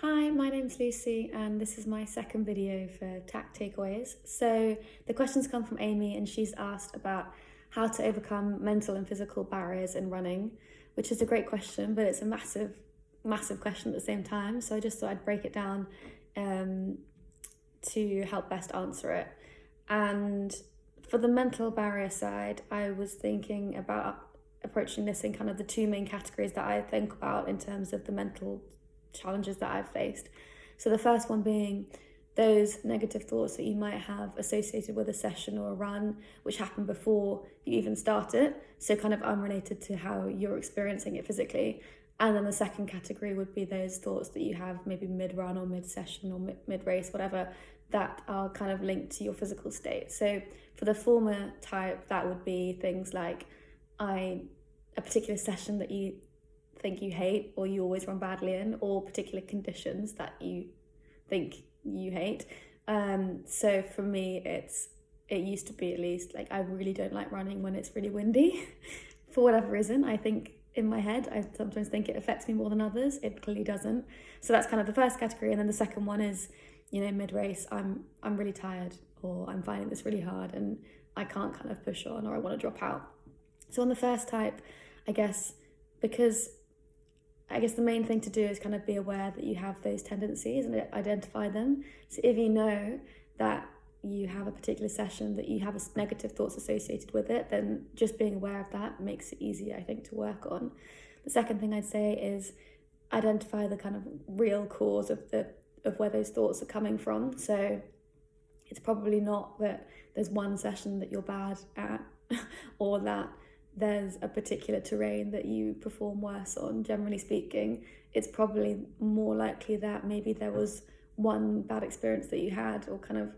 Hi, my name's Lucy and this is my second video for TAC Takeaways. So the questions come from Amy and she's asked about how to overcome mental and physical barriers in running, which is a great question, but it's a massive question at the same time. So I just thought I'd break it down to help best answer it. And for the mental barrier side, I was thinking about approaching this in kind of the two main categories that I think about in terms of the mental challenges that I've faced. So the first one being those negative thoughts that you might have associated with a session or a run, which happened before you even started, so kind of unrelated to how you're experiencing it physically. And then the second category would be those thoughts that you have maybe mid-run or mid-session or mid-race, whatever, that are kind of linked to your physical state. So for the former type, that would be things like a particular session that you think you hate or you always run badly in, or particular conditions that you think you hate. So for me, it used to be, at least, like, I really don't like running when it's really windy for whatever reason. I think in my head I sometimes think it affects me more than others. It clearly doesn't. So that's kind of the first category. And then the second one is, mid-race, I'm really tired, or I'm finding this really hard and I can't kind of push on, or I want to drop out. So on the first type, I guess the main thing to do is kind of be aware that you have those tendencies and identify them. So if you know that you have a particular session that you have negative thoughts associated with it, then just being aware of that makes it easier, I think, to work on. The second thing I'd say is identify the kind of real cause of where those thoughts are coming from. So it's probably not that there's one session that you're bad at or that there's a particular terrain that you perform worse on. Generally speaking, it's probably more likely that maybe there was one bad experience that you had, or kind of,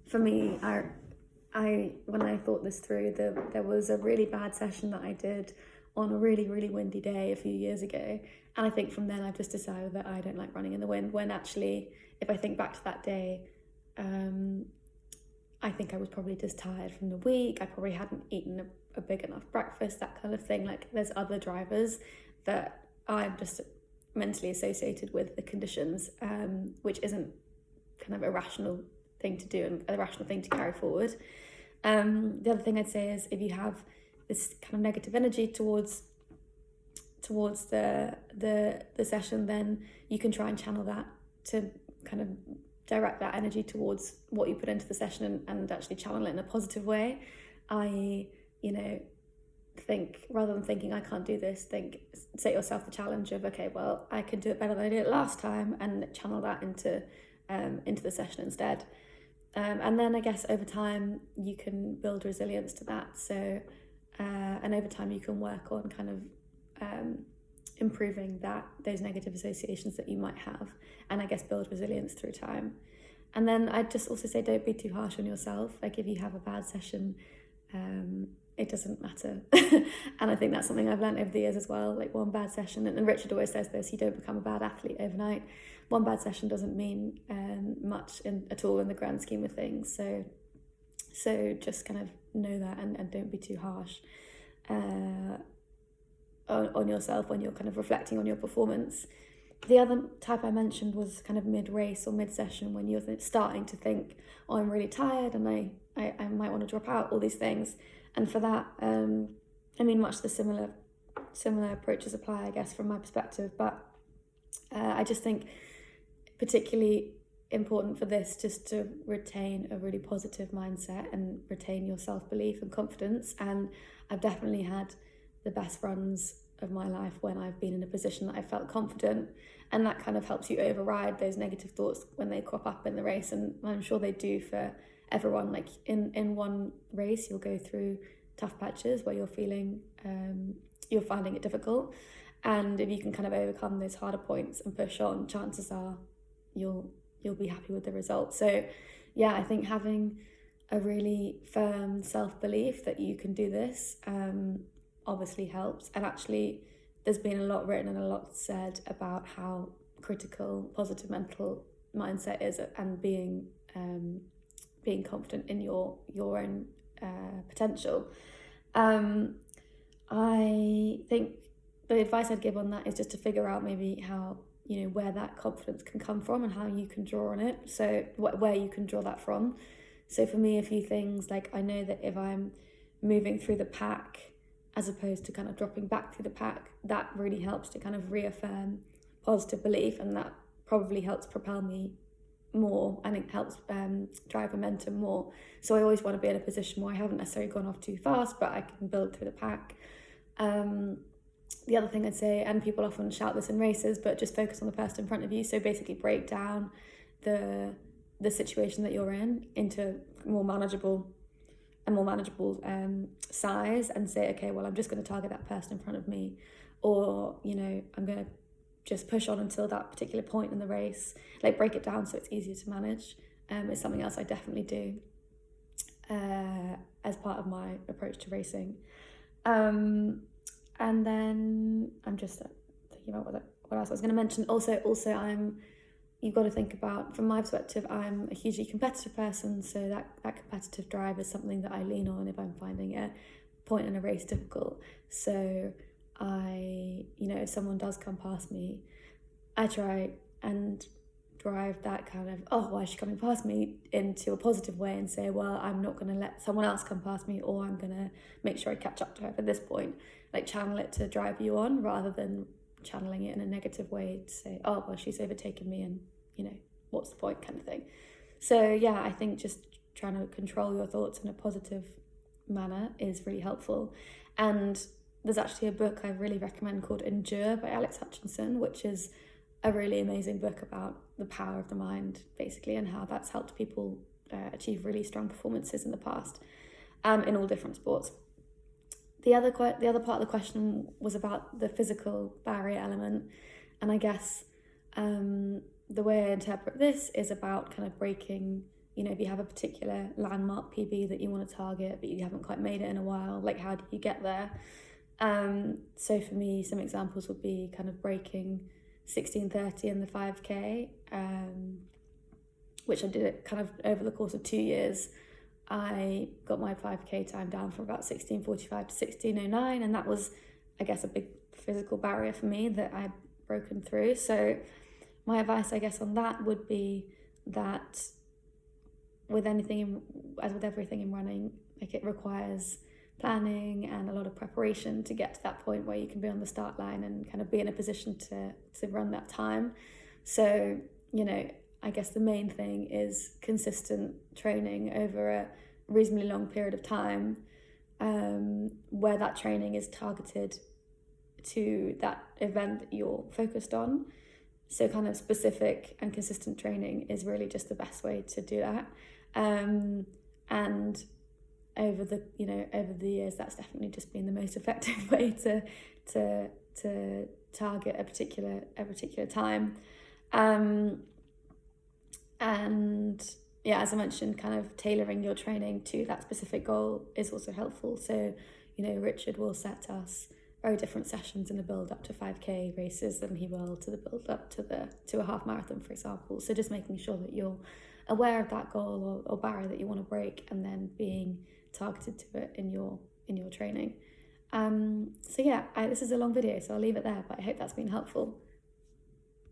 for me, I when I thought this through, there was a really bad session that I did on a really, really windy day a few years ago. And I think from then I've just decided that I don't like running in the wind, when actually, if I think back to that day, I think I was probably just tired from the week. I probably hadn't eaten a big enough breakfast, that kind of thing. Like, there's other drivers that I'm just mentally associated with the conditions, which isn't kind of a rational thing to do and a rational thing to carry forward. The other thing I'd say is, if you have this kind of negative energy towards the session, then you can try and channel that to kind of direct that energy towards what you put into the session, and actually channel it in a positive way. Think, rather than thinking I can't do this, set yourself the challenge of, okay, well, I can do it better than I did it last time, and channel that into the session instead. And then I guess over time you can build resilience to that. So and over time you can work on kind of improving those negative associations that you might have, and I guess build resilience through time. And then I'd just also say, don't be too harsh on yourself. Like, if you have a bad session, it doesn't matter. And I think that's something I've learned over the years as well. Like, one bad session, and Richard always says this, you don't become a bad athlete overnight. One bad session doesn't mean much at all in the grand scheme of things. So just kind of know that, and don't be too harsh on yourself when you're kind of reflecting on your performance. The other type I mentioned was kind of mid-race or mid-session, when you're starting to think, oh, I'm really tired and I might want to drop out, all these things. And for that, much the similar approaches apply, I guess, from my perspective. But I just think particularly important for this, just to retain a really positive mindset and retain your self-belief and confidence. And I've definitely had the best runs of my life when I've been in a position that I felt confident, and that kind of helps you override those negative thoughts when they crop up in the race. And I'm sure they do for everyone. Like, in one race you'll go through tough patches where you're finding it difficult, and if you can kind of overcome those harder points and push on, chances are you'll be happy with the result. So yeah, I think having a really firm self-belief that you can do this obviously helps. And actually, there's been a lot written and a lot said about how critical positive mental mindset is, and being confident in your own potential. I think the advice I'd give on that is just to figure out maybe how where that confidence can come from and how you can draw on it. So where you can draw that from. So for me, a few things, like I know that if I'm moving through the pack as opposed to kind of dropping back through the pack, that really helps to kind of reaffirm positive belief, and that probably helps propel me more, and it helps drive momentum more. So I always want to be in a position where I haven't necessarily gone off too fast, but I can build through the pack. The other thing I'd say, and people often shout this in races, but just focus on the person in front of you. So basically break down the situation that you're in into more manageable size, and say, okay, well, I'm just going to target that person in front of me, or I'm going to just push on until that particular point in the race. Like, break it down so it's easier to manage. It's something else I definitely do as part of my approach to racing. And then I'm just thinking about what else I was going to mention. Also, you've got to think about, from my perspective, I'm a hugely competitive person, so that competitive drive is something that I lean on if I'm finding a point in a race difficult. So if someone does come past me, I try and drive that kind of, oh, why is she coming past me, into a positive way, and say, well, I'm not going to let someone else come past me, or I'm going to make sure I catch up to her at this point. Like, channel it to drive you on, rather than channeling it in a negative way to say, oh, well, she's overtaken me, and what's the point, kind of thing. So yeah, I think just trying to control your thoughts in a positive manner is really helpful. And there's actually a book I really recommend called Endure by Alex Hutchinson, which is a really amazing book about the power of the mind, basically, and how that's helped people achieve really strong performances in the past, in all different sports. The other part of the question was about the physical barrier element, and I guess the way I interpret this is about kind of breaking, if you have a particular landmark PB that you want to target but you haven't quite made it in a while, like, how do you get there? So for me, some examples would be kind of breaking 16:30 in the 5K, which I did it kind of over the course of 2 years. I got my 5K time down from about 16:45 to 16:09, and that was, I guess, a big physical barrier for me that I'd broken through. So my advice, I guess, on that would be that with anything, as with everything in running, like, it requires planning and a lot of preparation to get to that point where you can be on the start line and kind of be in a position to run that time. So, I guess the main thing is consistent training over a reasonably long period of time, where that training is targeted to that event that you're focused on. So kind of specific and consistent training is really just the best way to do that. And over the years, that's definitely just been the most effective way to target a particular time. And yeah, as I mentioned, kind of tailoring your training to that specific goal is also helpful. So, Richard will set us very different sessions in the build up to 5K races than he will to the build up to a half marathon, for example. So just making sure that you're aware of that goal or barrier that you want to break, and then being targeted to it in your training. So yeah, this is a long video, so I'll leave it there, but I hope that's been helpful.